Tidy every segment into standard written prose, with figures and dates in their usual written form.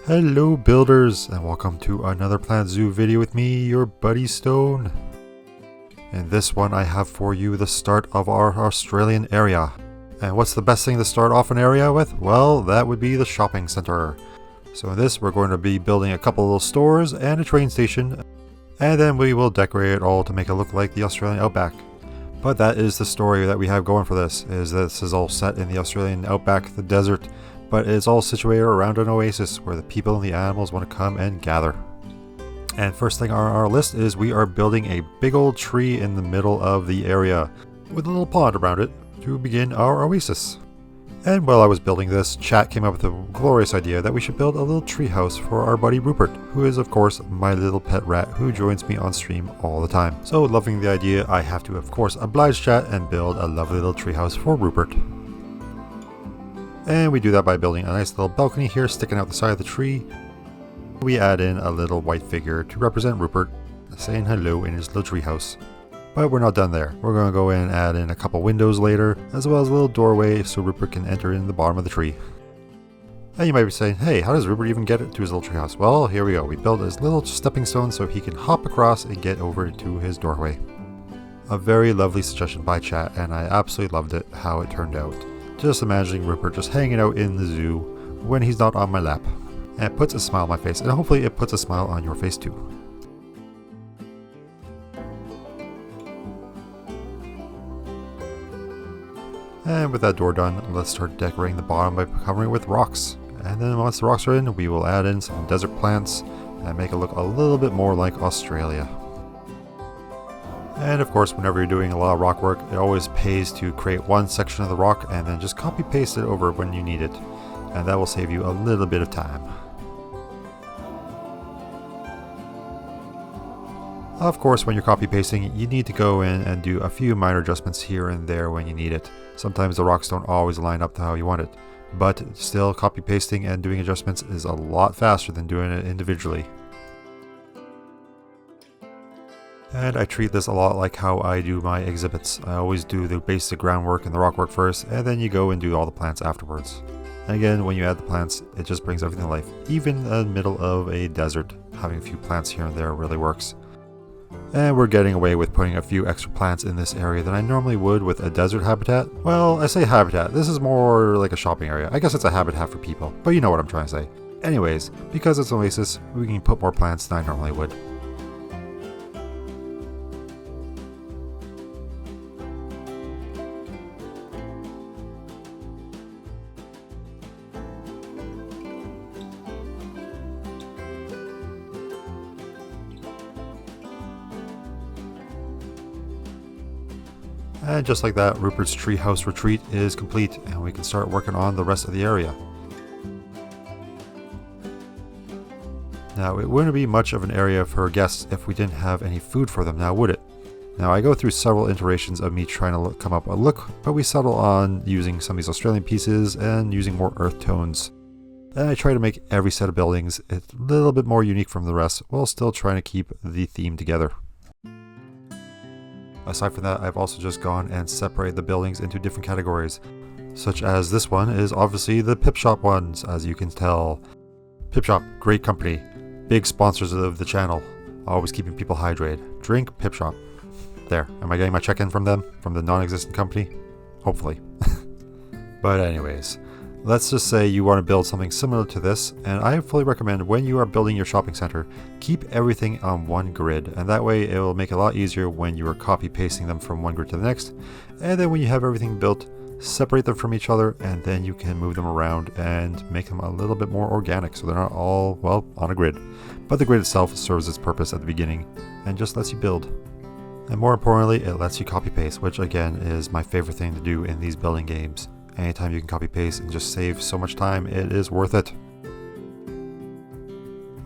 Hello builders, and welcome to another Planet Zoo video with me, your buddy Stone. In this one I have for you the start of our Australian area. And what's the best thing to start off an area with? Well, that would be the shopping center. So in this we're going to be building a couple little stores and a train station, and then we will decorate it all to make it look like the Australian Outback. But that is the story that we have going for this, is that this is all set in the Australian Outback, the desert, but it's all situated around an oasis where the people and the animals want to come and gather. And first thing on our list is we are building a big old tree in the middle of the area with a little pond around it to begin our oasis. And while I was building this, chat came up with a glorious idea that we should build a little tree house for our buddy Rupert, who is of course my little pet rat who joins me on stream all the time. So loving the idea, I have to of course oblige chat and build a lovely little tree house for Rupert. And we do that by building a nice little balcony here sticking out the side of the tree. We add in a little white figure to represent Rupert saying hello in his little tree house. But we're not done there. We're going to go in and add in a couple windows later, as well as a little doorway so Rupert can enter in the bottom of the tree. And you might be saying, hey, how does Rupert even get to his little tree house? Well, here we go. We built his little stepping stone so he can hop across and get over to his doorway. A very lovely suggestion by chat, and I absolutely loved it how it turned out. Just imagining Rupert just hanging out in the zoo when he's not on my lap. And it puts a smile on my face, and hopefully it puts a smile on your face too. And with that door done, let's start decorating the bottom by covering it with rocks. And then once the rocks are in, we will add in some desert plants and make it look a little bit more like Australia. And of course, whenever you're doing a lot of rock work, it always pays to create one section of the rock and then just copy paste it over when you need it. And that will save you a little bit of time. Of course, when you're copy pasting, you need to go in and do a few minor adjustments here and there when you need it. Sometimes the rocks don't always line up to how you want it, but still copy pasting and doing adjustments is a lot faster than doing it individually. And I treat this a lot like how I do my exhibits. I always do the basic groundwork and the rock work first, and then you go and do all the plants afterwards. And again, when you add the plants, it just brings everything to life. Even in the middle of a desert, having a few plants here and there really works. And we're getting away with putting a few extra plants in this area than I normally would with a desert habitat. Well, I say habitat, this is more like a shopping area. I guess it's a habitat for people, but you know what I'm trying to say. Anyways, because it's an oasis, we can put more plants than I normally would. And just like that, Rupert's treehouse retreat is complete and we can start working on the rest of the area. Now, it wouldn't be much of an area for guests if we didn't have any food for them now, would it? Now, I go through several iterations of me trying to come up with a look, but we settle on using some of these Australian pieces and using more earth tones. And I try to make every set of buildings a little bit more unique from the rest while still trying to keep the theme together. Aside from that, I've also just gone and separated the buildings into different categories, such as this one is obviously the Pipshot ones, as you can tell. Pipshot, great company, big sponsors of the channel, always keeping people hydrated. Drink Pipshot. There, am I getting my check-in from them, from the non-existent company? Hopefully. But anyways, let's just say you want to build something similar to this, and I fully recommend when you are building your shopping center, keep everything on one grid, and that way it will make it a lot easier when you are copy pasting them from one grid to the next. And then when you have everything built, separate them from each other, and then you can move them around and make them a little bit more organic so they're not all, well, on a grid. But the grid itself serves its purpose at the beginning and just lets you build. And more importantly, it lets you copy paste, which again is my favorite thing to do in these building games. Anytime you can copy paste and just save so much time, it is worth it.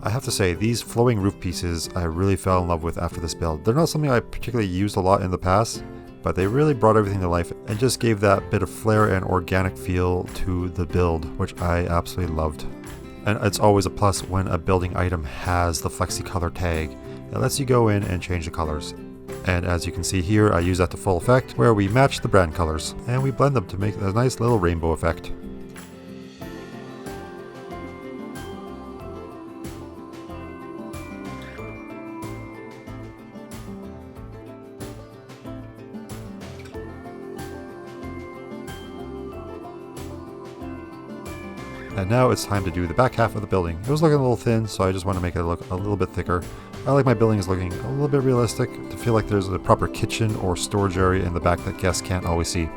I have to say, these flowing roof pieces I really fell in love with after this build. They're not something I particularly used a lot in the past, but they really brought everything to life and just gave that bit of flair and organic feel to the build, which I absolutely loved. And it's always a plus when a building item has the flexi color tag. It lets you go in and change the colors. And as you can see here, I use that to full effect, where we match the brand colors, and we blend them to make a nice little rainbow effect. And now it's time to do the back half of the building. It was looking a little thin, so I just want to make it look a little bit thicker. I like my buildings looking a little bit realistic, to feel like there's a proper kitchen or storage area in the back that guests can't always see.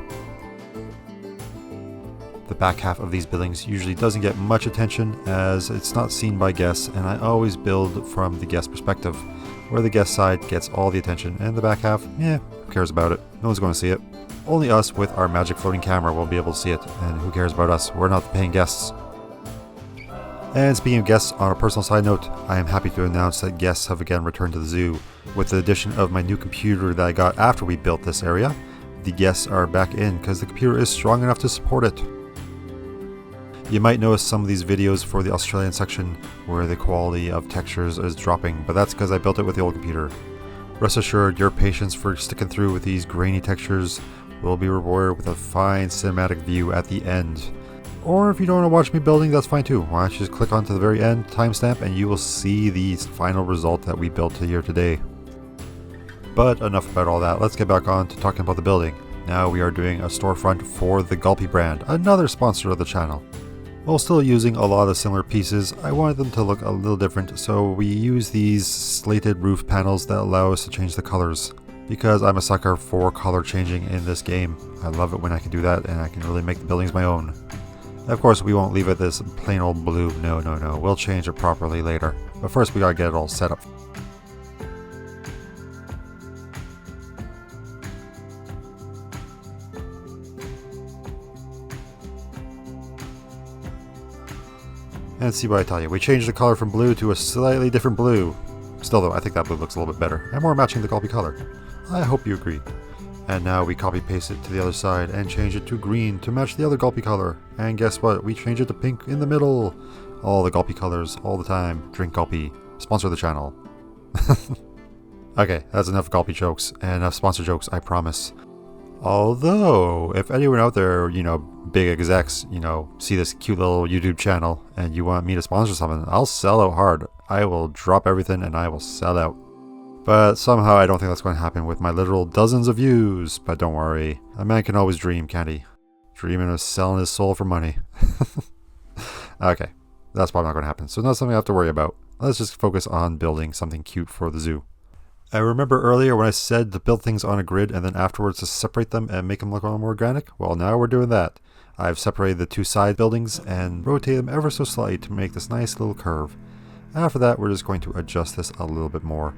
The back half of these buildings usually doesn't get much attention as it's not seen by guests, and I always build from the guest perspective, where the guest side gets all the attention and the back half, who cares about it? No one's going to see it. Only us with our magic floating camera will be able to see it, and who cares about us? We're not the paying guests. And speaking of guests, on a personal side note, I am happy to announce that guests have again returned to the zoo. With the addition of my new computer that I got after we built this area, the guests are back in because the computer is strong enough to support it. You might notice some of these videos for the Australian section where the quality of textures is dropping, but that's because I built it with the old computer. Rest assured, your patience for sticking through with these grainy textures will be rewarded with a fine cinematic view at the end. Or if you don't want to watch me building, that's fine too. Why don't you just click onto the very end timestamp and you will see the final result that we built here today. But enough about all that, let's get back on to talking about the building. Now we are doing a storefront for the Gulpee brand, another sponsor of the channel. While still using a lot of similar pieces, I wanted them to look a little different, so we use these slated roof panels that allow us to change the colors. Because I'm a sucker for color changing in this game. I love it when I can do that and I can really make the buildings my own. Of course, we won't leave it this plain old blue, no. We'll change it properly later. But first we gotta get it all set up. And see what I tell you, we changed the color from blue to a slightly different blue. Still though, I think that blue looks a little bit better, and more matching the Gulpee color. I hope you agree. And now we copy paste it to the other side and change it to green to match the other Gulpee color. And guess what? We change it to pink in the middle. All the Gulpee colors, all the time. Drink Gulpee. Sponsor the channel. Okay, that's enough Gulpee jokes, and enough sponsor jokes, I promise. Although, if anyone out there, big execs, see this cute little YouTube channel and you want me to sponsor something, I'll sell out hard. I will drop everything and I will sell out. But somehow I don't think that's going to happen with my literal dozens of views. But don't worry, a man can always dream, can't he? Dreaming of selling his soul for money. Okay, that's probably not going to happen, so not something I have to worry about. Let's just focus on building something cute for the zoo. I remember earlier when I said to build things on a grid and then afterwards to separate them and make them look a little more organic? Well, now we're doing that. I've separated the two side buildings and rotated them ever so slightly to make this nice little curve. After that, we're just going to adjust this a little bit more.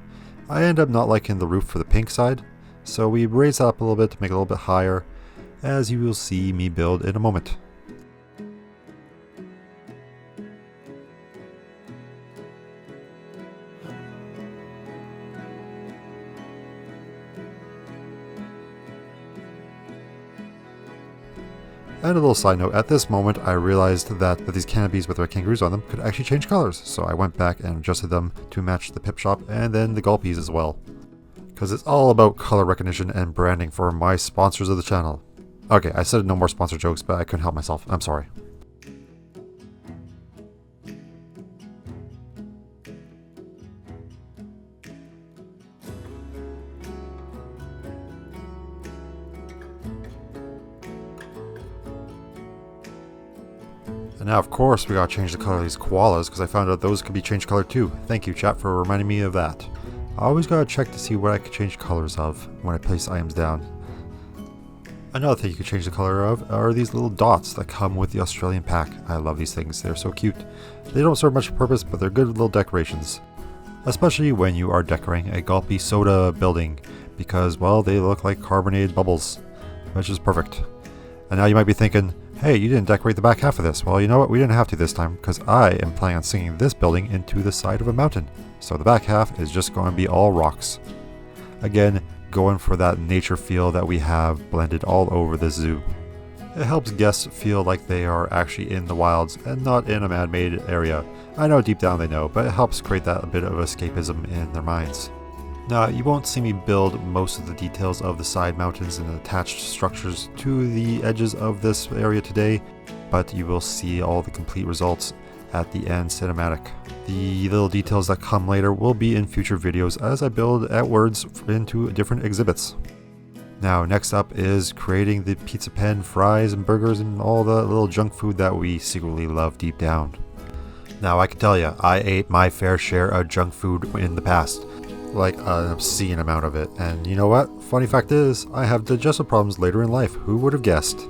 I end up not liking the roof for the pink side, so we raise that up a little bit to make it a little bit higher, as you will see me build in a moment. And a little side note, at this moment I realized that these canopies with their kangaroos on them could actually change colors, so I went back and adjusted them to match the Pipshot and then the Gulpees as well. Because it's all about color recognition and branding for my sponsors of the channel. Okay, I said no more sponsor jokes, but I couldn't help myself. I'm sorry. And now, of course, we gotta change the color of these koalas because I found out those could be changed color too. Thank you, chat, for reminding me of that. I always gotta check to see what I can change colors of when I place items down. Another thing you can change the color of are these little dots that come with the Australian pack. I love these things, they're so cute. They don't serve much purpose, but they're good little decorations. Especially when you are decorating a Gulpee soda building, because, well, they look like carbonated bubbles, which is perfect. And now you might be thinking, hey, you didn't decorate the back half of this. Well, you know what? We didn't have to this time, because I am planning on sinking this building into the side of a mountain. So the back half is just going to be all rocks. Again, going for that nature feel that we have blended all over the zoo. It helps guests feel like they are actually in the wilds and not in a man-made area. I know deep down they know, but it helps create that a bit of escapism in their minds. Now, you won't see me build most of the details of the side mountains and attached structures to the edges of this area today, but you will see all the complete results at the end cinematic. The little details that come later will be in future videos as I build outwards into different exhibits. Now next up is creating the pizza pen, fries and burgers and all the little junk food that we secretly love deep down. Now I can tell you, I ate my fair share of junk food in the past. Like an obscene amount of it. And you know what? Funny fact is, I have digestive problems later in life. Who would have guessed?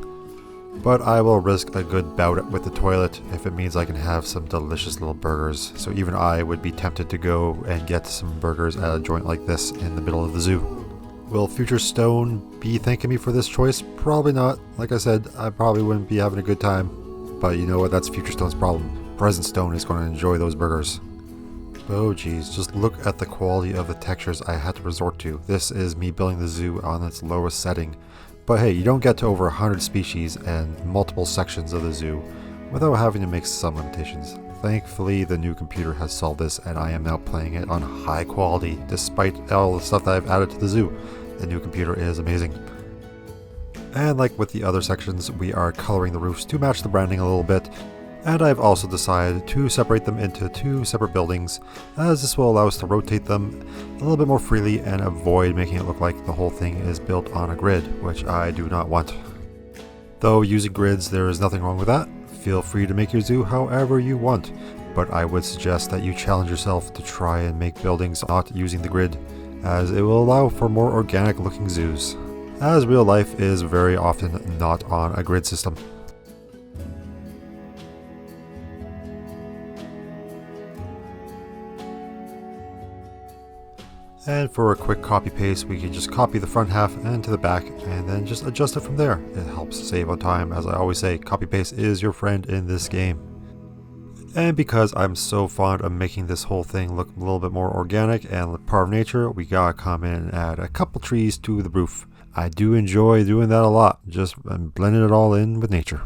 But I will risk a good bout with the toilet if it means I can have some delicious little burgers. So even I would be tempted to go and get some burgers at a joint like this in the middle of the zoo. Will future Stone be thanking me for this choice? Probably not. Like I said, I probably wouldn't be having a good time. But you know what? That's future Stone's problem. Present Stone is going to enjoy those burgers. Oh geez, just look at the quality of the textures I had to resort to. This is me building the zoo on its lowest setting. But hey, you don't get to over 100 species and multiple sections of the zoo without having to make some limitations. Thankfully, the new computer has solved this and I am now playing it on high quality despite all the stuff that I've added to the zoo. The new computer is amazing. And like with the other sections, we are coloring the roofs to match the branding a little bit. And I've also decided to separate them into 2 separate buildings, as this will allow us to rotate them a little bit more freely and avoid making it look like the whole thing is built on a grid, which I do not want. Though using grids, there is nothing wrong with that. Feel free to make your zoo however you want, but I would suggest that you challenge yourself to try and make buildings not using the grid, as it will allow for more organic looking zoos, as real life is very often not on a grid system. And for a quick copy paste, we can just copy the front half and to the back and then just adjust it from there. It helps save on time. As I always say, copy paste is your friend in this game. And because I'm so fond of making this whole thing look a little bit more organic and part of nature, we gotta come in and add a couple trees to the roof. I do enjoy doing that a lot, just blending it all in with nature.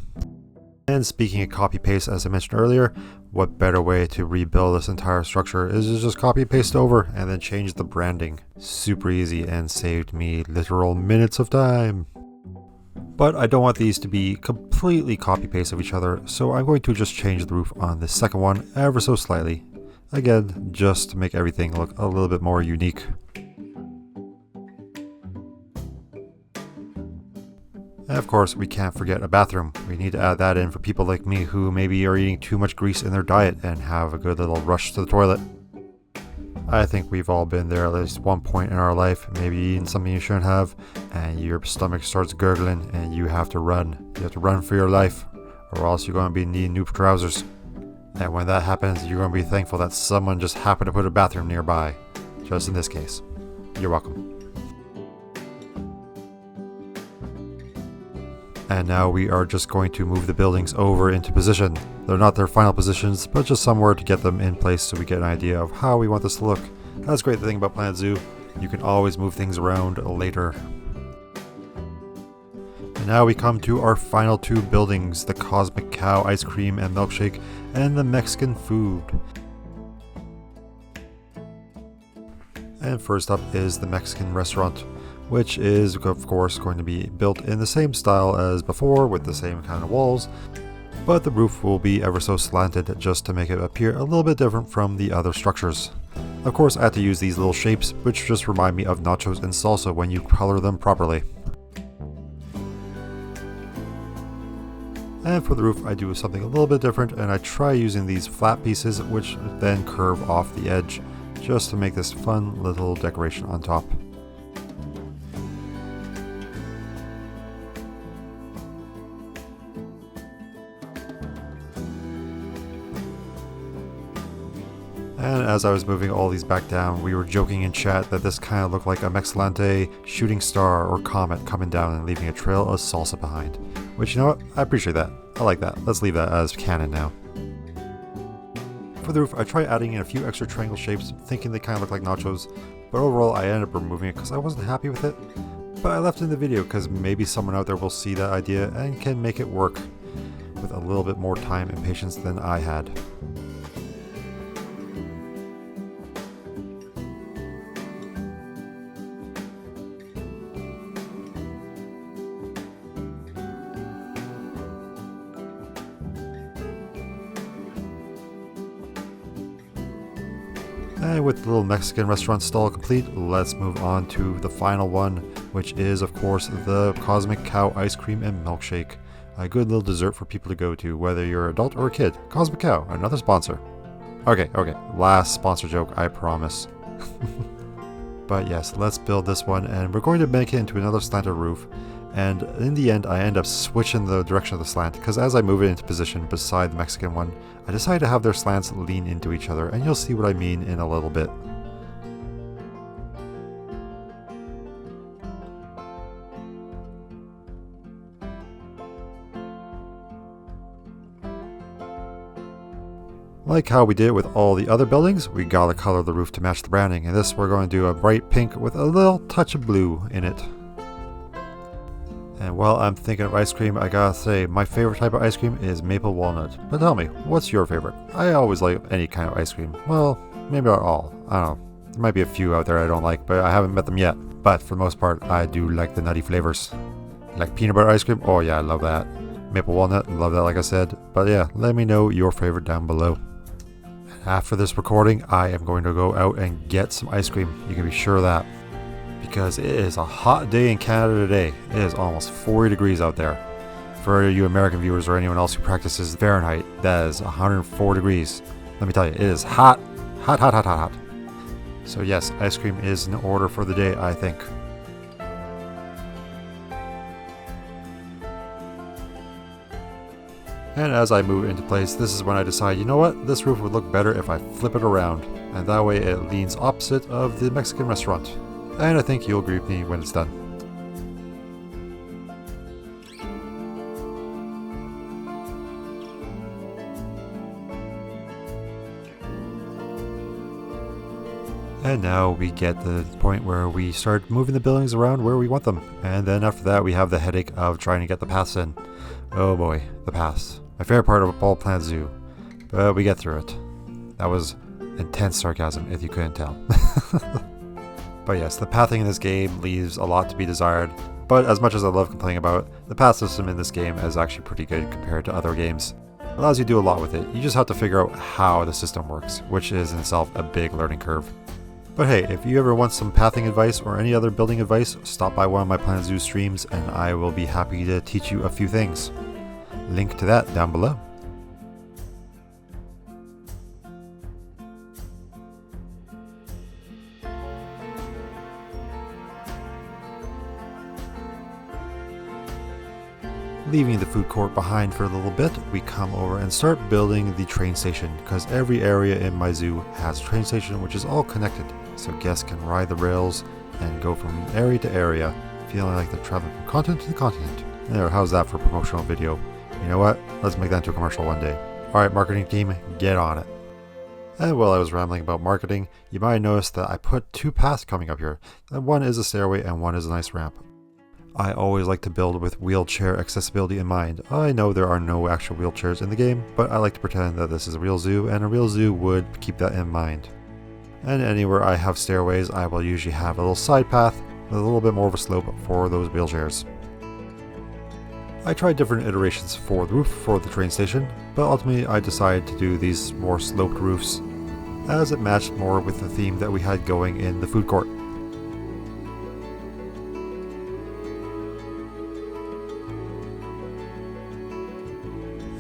And speaking of copy paste, as I mentioned earlier, what better way to rebuild this entire structure is to just copy paste over and then change the branding. Super easy and saved me literal minutes of time. But I don't want these to be completely copy paste of each other, so I'm going to just change the roof on the second one ever so slightly. Again, just to make everything look a little bit more unique. And of course, we can't forget a bathroom. We need to add that in for people like me who maybe are eating too much grease in their diet and have a good little rush to the toilet. I think we've all been there at least one point in our life, maybe eating something you shouldn't have, and your stomach starts gurgling and you have to run. You have to run for your life, or else you're going to be needing new trousers. And when that happens, you're going to be thankful that someone just happened to put a bathroom nearby. Just in this case. You're welcome. And now we are just going to move the buildings over into position. They're not their final positions, but just somewhere to get them in place so we get an idea of how we want this to look. That's the great thing about Planet Zoo. You can always move things around later. And now we come to our final 2 buildings, the Cosmic Cow Ice Cream and Milkshake, and the Mexican Food. And first up is the Mexican restaurant, which is of course going to be built in the same style as before with the same kind of walls, but the roof will be ever so slanted just to make it appear a little bit different from the other structures. Of course, I had to use these little shapes, which just remind me of nachos and salsa when you color them properly. And for the roof, I do something a little bit different, and I try using these flat pieces which then curve off the edge just to make this fun little decoration on top. And as I was moving all these back down, we were joking in chat that this kind of looked like a Mexelente shooting star or comet coming down and leaving a trail of salsa behind. Which, you know what? I appreciate that. I like that. Let's leave that as canon now. For the roof, I tried adding in a few extra triangle shapes, thinking they kind of look like nachos, but overall I ended up removing it because I wasn't happy with it. But I left it in the video because maybe someone out there will see that idea and can make it work with a little bit more time and patience than I had. And with the little Mexican restaurant stall complete, let's move on to the final one, which is of course the Cosmic Cow Ice Cream and Milkshake. A good little dessert for people to go to, whether you're an adult or a kid. Cosmic Cow, another sponsor. Okay, last sponsor joke, I promise. But yes, let's build this one, and we're going to make it into another slanted roof. And in the end, I end up switching the direction of the slant, because as I move it into position beside the Mexican one, I decided to have their slants lean into each other, and you'll see what I mean in a little bit. Like how we did with all the other buildings, we gotta color the roof to match the branding, and this we're going to do a bright pink with a little touch of blue in it. And while I'm thinking of ice cream, I gotta say, my favorite type of ice cream is maple walnut. But tell me, what's your favorite? I always like any kind of ice cream. Well, maybe not all. I don't know. There might be a few out there I don't like, but I haven't met them yet. But for the most part, I do like the nutty flavors. Like peanut butter ice cream? Oh yeah, I love that. Maple walnut, love that like I said. But yeah, let me know your favorite down below. After this recording, I am going to go out and get some ice cream. You can be sure of that. Because it is a hot day in Canada today. It is almost 40 degrees out there. For you American viewers or anyone else who practices Fahrenheit, that is 104 degrees. Let me tell you, it is hot. Hot. So yes, ice cream is in order for the day, I think. And as I move into place, this is when I decide, you know what, this roof would look better if I flip it around. And that way it leans opposite of the Mexican restaurant. And I think you'll agree with me when it's done. And now we get to the point where we start moving the buildings around where we want them. And then after that we have the headache of trying to get the paths in. Oh boy, the paths. My favorite part of a Ball Plant Zoo. But we get through it. That was intense sarcasm if you couldn't tell. But yes, the pathing in this game leaves a lot to be desired, but as much as I love complaining about it, the path system in this game is actually pretty good compared to other games. It allows you to do a lot with it, you just have to figure out how the system works, which is in itself a big learning curve. But hey, if you ever want some pathing advice or any other building advice, stop by one of my Planet Zoo streams and I will be happy to teach you a few things. Link to that down below. Leaving the food court behind for a little bit, we come over and start building the train station, because every area in my zoo has a train station which is all connected, so guests can ride the rails and go from area to area, feeling like they're traveling from continent to continent. There, how's that for a promotional video? You know what? Let's make that into a commercial one day. Alright, marketing team, get on it. And while I was rambling about marketing, you might have noticed that I put two paths coming up here. One is a stairway and one is a nice ramp. I always like to build with wheelchair accessibility in mind. I know there are no actual wheelchairs in the game, but I like to pretend that this is a real zoo, and a real zoo would keep that in mind. And anywhere I have stairways, I will usually have a little side path with a little bit more of a slope for those wheelchairs. I tried different iterations for the roof for the train station, but ultimately I decided to do these more sloped roofs, as it matched more with the theme that we had going in the food court.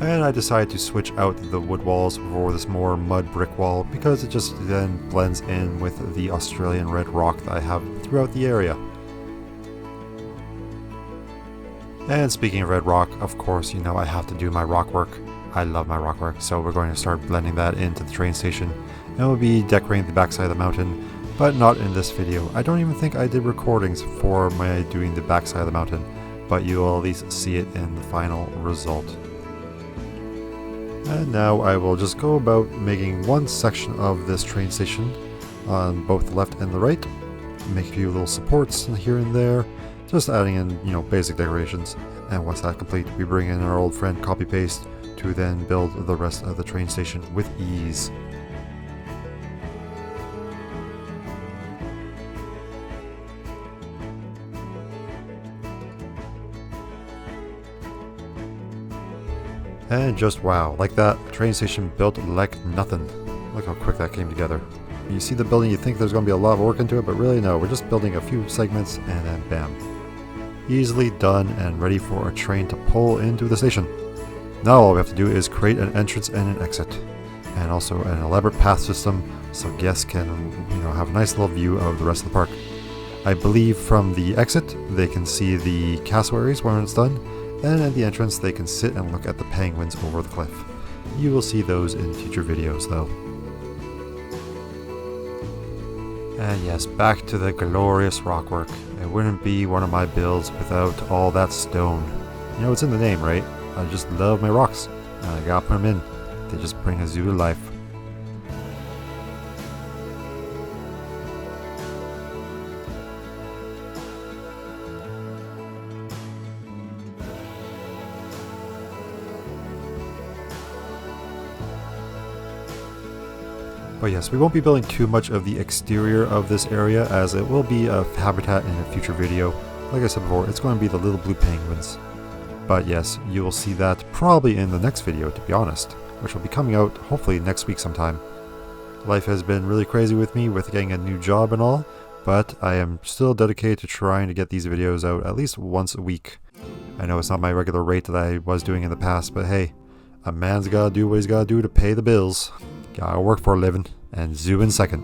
And I decided to switch out the wood walls for this more mud brick wall because it just then blends in with the Australian red rock that I have throughout the area. And speaking of red rock, of course, you know I have to do my rock work. I love my rock work, so we're going to start blending that into the train station. And we'll be decorating the backside of the mountain, but not in this video. I don't even think I did recordings for my doing the backside of the mountain, but you will at least see it in the final result. And now I will just go about making one section of this train station on both the left and the right. Make a few little supports here and there, just adding in, you know, basic decorations. And once that's complete, we bring in our old friend copy paste to then build the rest of the train station with ease. And just wow, like that, train station built like nothing. Look how quick that came together. You see the building, you think there's going to be a lot of work into it, but really no, we're just building a few segments and then bam. Easily done and ready for a train to pull into the station. Now all we have to do is create an entrance and an exit. And also an elaborate path system so guests can, have a nice little view of the rest of the park. I believe from the exit, they can see the cassowaries when it's done, and at the entrance they can sit and look at the penguins over the cliff. You will see those in future videos though. And yes, back to the glorious rockwork. It wouldn't be one of my builds without all that stone. It's in the name, right? I just love my rocks. I gotta put them in. They just bring a zoo to life. But yes, we won't be building too much of the exterior of this area as it will be a habitat in a future video. Like I said before, it's going to be the little blue penguins. But yes, you will see that probably in the next video, to be honest, which will be coming out hopefully next week sometime. Life has been really crazy with me with getting a new job and all, but I am still dedicated to trying to get these videos out at least once a week. I know it's not my regular rate that I was doing in the past, but hey, a man's gotta do what he's gotta do to pay the bills. Gotta work for a living, and zoo in second.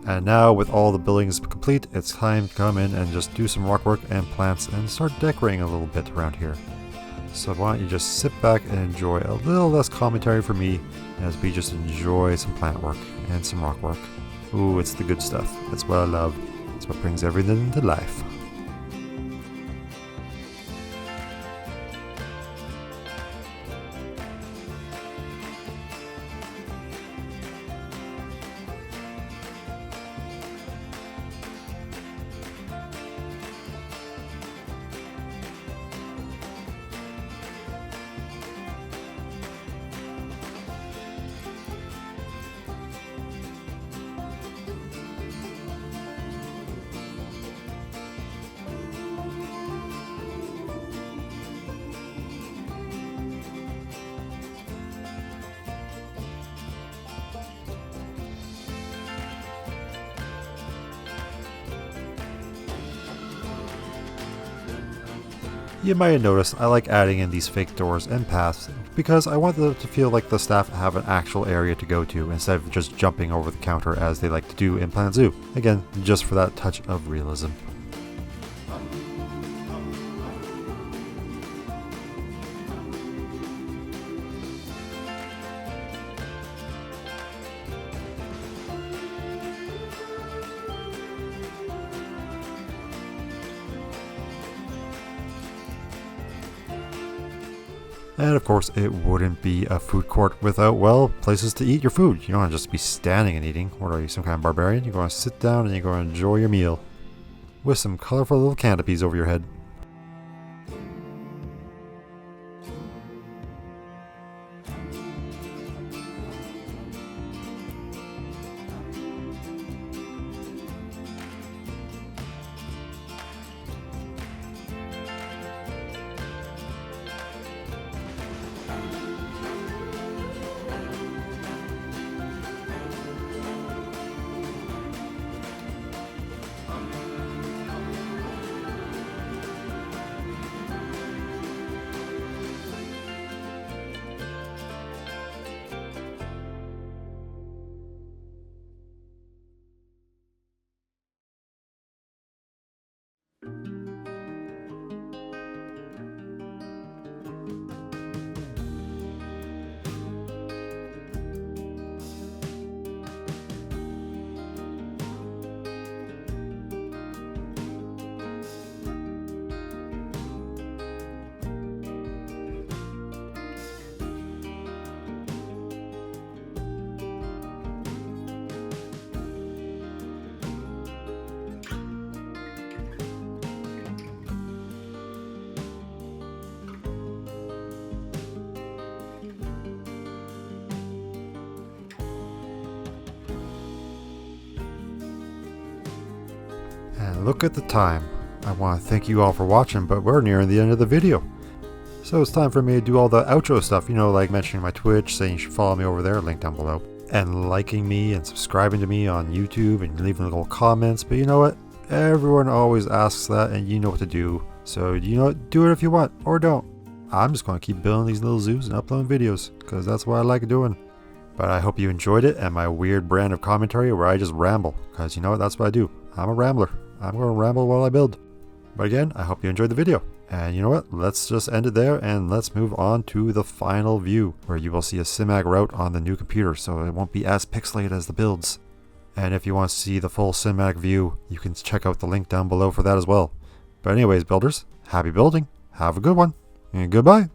And now with all the buildings complete, it's time to come in and just do some rock work and plants and start decorating a little bit around here. So why don't you just sit back and enjoy a little less commentary from me as we just enjoy some plant work and some rock work. Ooh, it's the good stuff. That's what I love. It's what brings everything to life. You might have noticed I like adding in these fake doors and paths because I want them to feel like the staff have an actual area to go to instead of just jumping over the counter as they like to do in Planet Zoo. Again, just for that touch of realism. And of course, it wouldn't be a food court without, well, places to eat your food. You don't want to just be standing and eating. What are you, some kind of barbarian? You're going to sit down and you're going to enjoy your meal. With some colorful little canopies over your head. And look at the time. I want to thank you all for watching, but we're nearing the end of the video. So it's time for me to do all the outro stuff, like mentioning my Twitch, saying you should follow me over there, link down below. and liking me and subscribing to me on YouTube and leaving little comments. But you know what? Everyone always asks that, and you know what to do. So you know what? Do it if you want, or don't. I'm just going to keep building these little zoos and uploading videos, because that's what I like doing. But I hope you enjoyed it and my weird brand of commentary where I just ramble, because you know what? That's what I do. I'm a rambler. I'm going to ramble while I build. But again, I hope you enjoyed the video. And you know what? Let's just end it there and let's move on to the final view, where you will see a Simag route on the new computer, so it won't be as pixelated as the builds. And if you want to see the full Simag view, you can check out the link down below for that as well. But anyways, builders, happy building, have a good one, and goodbye.